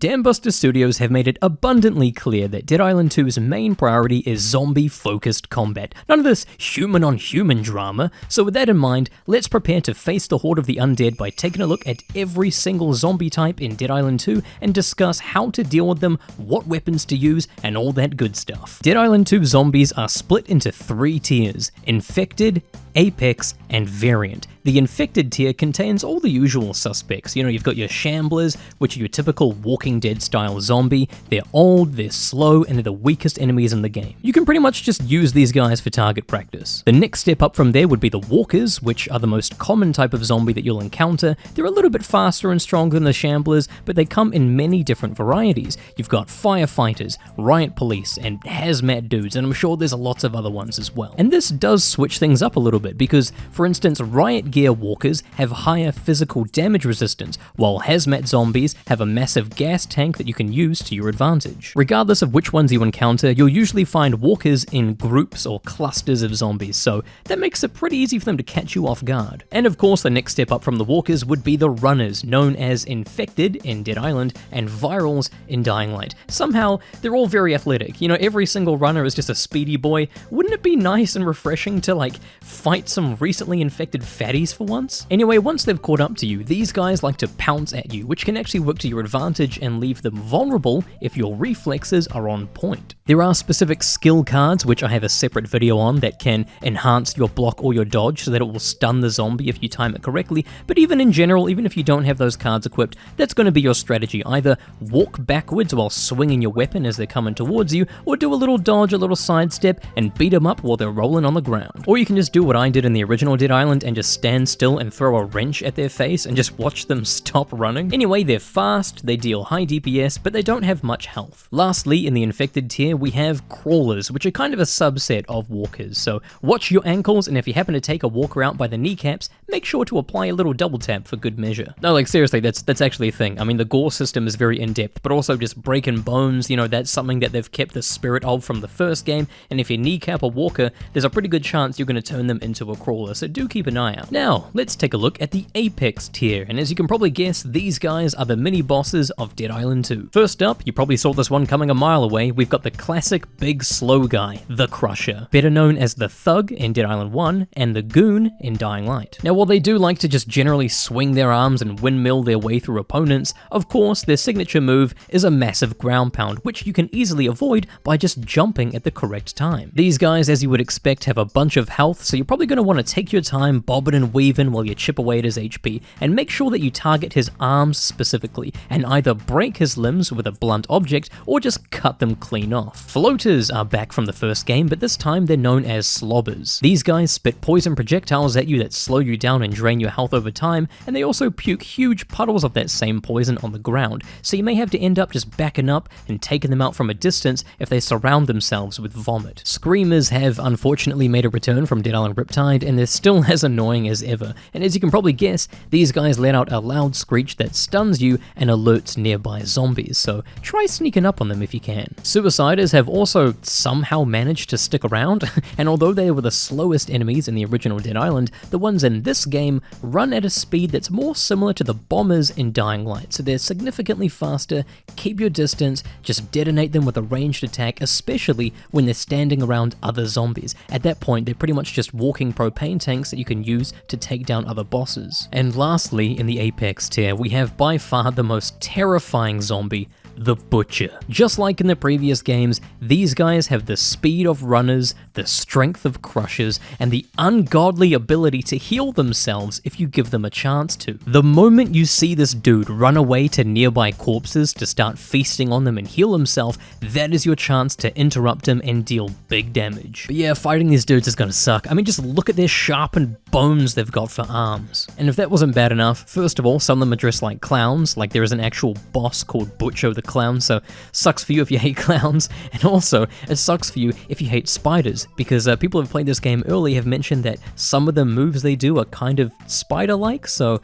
Dambuster Studios have made it abundantly clear that Dead Island 2's main priority is zombie-focused combat, none of this human-on-human drama, so with that in mind, let's prepare to face the horde of the undead by taking a look at every single zombie type in Dead Island 2 and discuss how to deal with them, what weapons to use, and all that good stuff. Dead Island 2 zombies are split into 3 tiers: Infected, Apex, and Variant. The Infected tier contains all the usual suspects. You've got your Shamblers, which are your typical Walking Dead style zombie. They're old, they're slow, and they're the weakest enemies in the game. You can pretty much just use these guys for target practice. The next step up from there would be the Walkers, which are the most common type of zombie that you'll encounter. They're a little bit faster and stronger than the Shamblers, but they come in many different varieties. You've got Firefighters, Riot Police, and Hazmat Dudes, and I'm sure there's lots of other ones as well. And this does switch things up a little bit, because, for instance, Riot Gear Walkers have higher physical damage resistance, while Hazmat Zombies have a massive gas tank that you can use to your advantage. Regardless of which ones you encounter, you'll usually find Walkers in groups or clusters of zombies, so that makes it pretty easy for them to catch you off guard. And of course, the next step up from the Walkers would be the Runners, known as Infected in Dead Island and Virals in Dying Light. Somehow, they're all very athletic. Every single runner is just a speedy boy. Wouldn't it be nice and refreshing to, fight some recently infected fatties for once? Anyway, once they've caught up to you, these guys like to pounce at you, which can actually work to your advantage and leave them vulnerable if your reflexes are on point. There are specific skill cards, which I have a separate video on, that can enhance your block or your dodge so that it will stun the zombie if you time it correctly, but even in general, even if you don't have those cards equipped, that's going to be your strategy. Either walk backwards while swinging your weapon as they're coming towards you, or do a little dodge, a little sidestep, and beat them up while they're rolling on the ground. Or you can just do what I did in the original Dead Island and just stand still and throw a wrench at their face and just watch them stop running. Anyway, they're fast, they deal high DPS, but they don't have much health. Lastly, in the Infected tier, we have Crawlers, which are kind of a subset of Walkers, so watch your ankles, and if you happen to take a walker out by the kneecaps, make sure to apply a little double tap for good measure. No, seriously, that's actually a thing. I mean, the gore system is very in-depth, but also just breaking bones, that's something that they've kept the spirit of from the first game, and if you kneecap a walker, there's a pretty good chance you're going to turn them into a Crawler, so do keep an eye out. Now, let's take a look at the Apex tier, and as you can probably guess, these guys are the mini-bosses of Dead Island 2. First up, you probably saw this one coming a mile away, we've got the classic big slow guy, the Crusher, better known as the Thug in Dead Island 1, and the Goon in Dying Light. Now, while they do like to just generally swing their arms and windmill their way through opponents, of course, their signature move is a massive ground pound, which you can easily avoid by just jumping at the correct time. These guys, as you would expect, have a bunch of health, so you're probably going to want to take your time bobbing and weaving while you chip away at his HP, and make sure that you target his arms specifically, and either break his limbs with a blunt object, or just cut them clean off. Floaters are back from the first game, but this time they're known as Slobbers. These guys spit poison projectiles at you that slow you down and drain your health over time, and they also puke huge puddles of that same poison on the ground, so you may have to end up just backing up and taking them out from a distance if they surround themselves with vomit. Screamers have unfortunately made a return from Dead Island Riptide, and they're still as annoying as ever, and as you can probably guess, these guys let out a loud screech that stuns you and alerts nearby zombies, so try sneaking up on them if you can. Suiciders have also somehow managed to stick around, and although they were the slowest enemies in the original Dead Island, the ones in this game run at a speed that's more similar to the bombers in Dying Light, so they're significantly faster. Keep your distance, just detonate them with a ranged attack, especially when they're standing around other zombies. At that point, they're pretty much just walking propane tanks that you can use to take down other bosses. And lastly, in the Apex tier, we have by far the most terrifying zombie, the Butcher. Just like in the previous games, these guys have the speed of runners, the strength of crushers, and the ungodly ability to heal themselves if you give them a chance to. The moment you see this dude run away to nearby corpses to start feasting on them and heal himself, that is your chance to interrupt him and deal big damage. But yeah, fighting these dudes is gonna suck. I mean, just look at their sharpened bones they've got for arms. And if that wasn't bad enough, first of all, some of them are dressed like clowns, like there is an actual boss called Butcher the Clown, so sucks for you if you hate clowns, and also it sucks for you if you hate spiders, because people who have played this game early have mentioned that some of the moves they do are kind of spider-like, so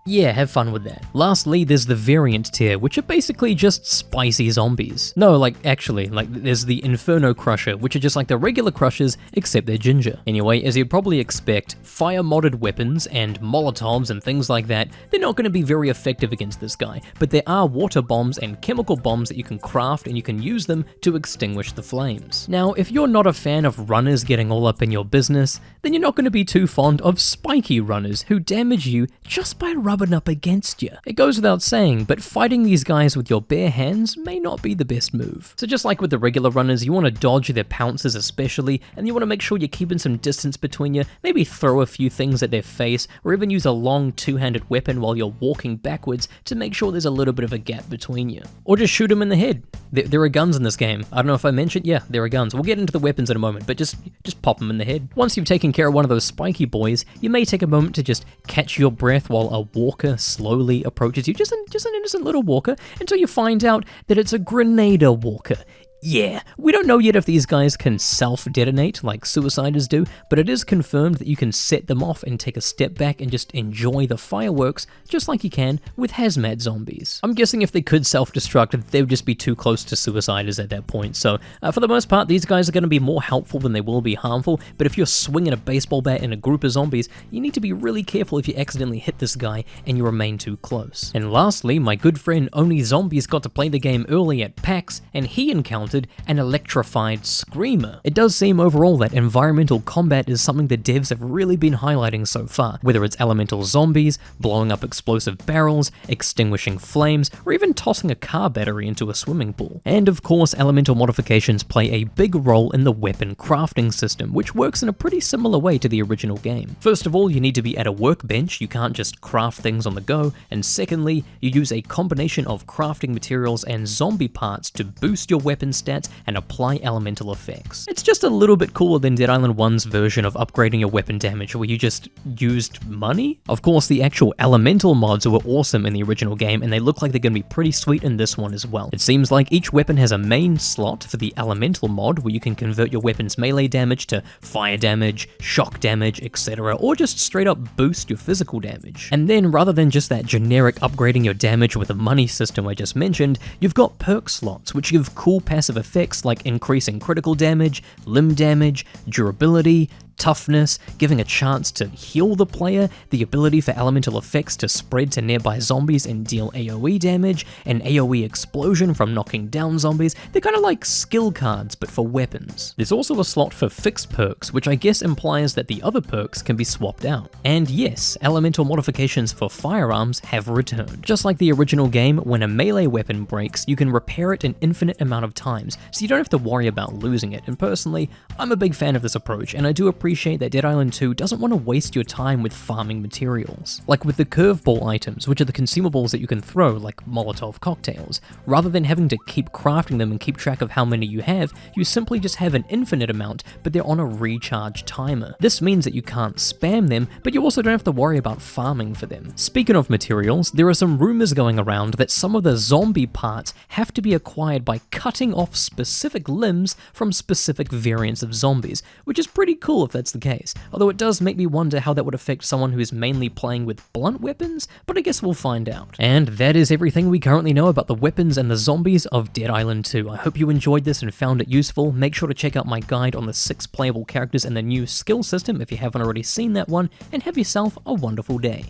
Yeah, have fun with that. Lastly, there's the variant tier, which are basically just spicy zombies. No, actually, there's the Inferno Crusher, which are just like the regular crushers, except they're ginger. Anyway, as you'd probably expect, fire-modded weapons and molotovs and things like that, they're not going to be very effective against this guy, but there are water bombs and chemical bombs that you can craft and you can use them to extinguish the flames. Now, if you're not a fan of runners getting all up in your business, then you're not going to be too fond of spiky runners who damage you just by rubbing up against you. It goes without saying, but fighting these guys with your bare hands may not be the best move. So just like with the regular runners, you want to dodge their pounces especially, and you want to make sure you're keeping some distance between you, maybe throw a few things at their face, or even use a long two-handed weapon while you're walking backwards to make sure there's a little bit of a gap between you. Or just shoot them in the head. There are guns in this game. I don't know if I mentioned, yeah, there are guns. We'll get into the weapons in a moment, but just pop them in the head. Once you've taken care of one of those spiky boys, you may take a moment to just catch your breath while a walker slowly approaches you, just an innocent little walker, until you find out that it's a Grenadier walker. Yeah, we don't know yet if these guys can self-detonate like Suiciders do, but it is confirmed that you can set them off and take a step back and just enjoy the fireworks just like you can with hazmat zombies. I'm guessing if they could self-destruct, they would just be too close to Suiciders at that point, so for the most part, these guys are going to be more helpful than they will be harmful, but if you're swinging a baseball bat in a group of zombies, you need to be really careful if you accidentally hit this guy and you remain too close. And lastly, my good friend Only Zombies got to play the game early at PAX, and he encountered an electrified screamer. It does seem overall that environmental combat is something the devs have really been highlighting so far, whether it's elemental zombies, blowing up explosive barrels, extinguishing flames, or even tossing a car battery into a swimming pool. And of course, elemental modifications play a big role in the weapon crafting system, which works in a pretty similar way to the original game. First of all, you need to be at a workbench, you can't just craft things on the go, and secondly, you use a combination of crafting materials and zombie parts to boost your weapon stats and apply elemental effects. It's just a little bit cooler than Dead Island 1's version of upgrading your weapon damage where you just used money. Of course, the actual elemental mods were awesome in the original game and they look like they're going to be pretty sweet in this one as well. It seems like each weapon has a main slot for the elemental mod where you can convert your weapon's melee damage to fire damage, shock damage, etc., or just straight up boost your physical damage. And then rather than just that generic upgrading your damage with a money system I just mentioned, you've got perk slots which give cool passive effects like increasing critical damage, limb damage, durability, toughness, giving a chance to heal the player, the ability for elemental effects to spread to nearby zombies and deal AoE damage, an AoE explosion from knocking down zombies. They're kind of like skill cards, but for weapons. There's also a slot for fixed perks, which I guess implies that the other perks can be swapped out. And yes, elemental modifications for firearms have returned. Just like the original game, when a melee weapon breaks, you can repair it an infinite amount of times, so you don't have to worry about losing it. And personally, I'm a big fan of this approach, and I do appreciate that Dead Island 2 doesn't want to waste your time with farming materials. Like with the curveball items, which are the consumables that you can throw, like Molotov cocktails. Rather than having to keep crafting them and keep track of how many you have, you simply just have an infinite amount, but they're on a recharge timer. This means that you can't spam them, but you also don't have to worry about farming for them. Speaking of materials, there are some rumors going around that some of the zombie parts have to be acquired by cutting off specific limbs from specific variants of zombies, which is pretty cool if that's the case, although it does make me wonder how that would affect someone who is mainly playing with blunt weapons, but I guess we'll find out. And that is everything we currently know about the weapons and the zombies of Dead Island 2. I hope you enjoyed this and found it useful. Make sure to check out my guide on the 6 playable characters and the new skill system if you haven't already seen that one, and have yourself a wonderful day.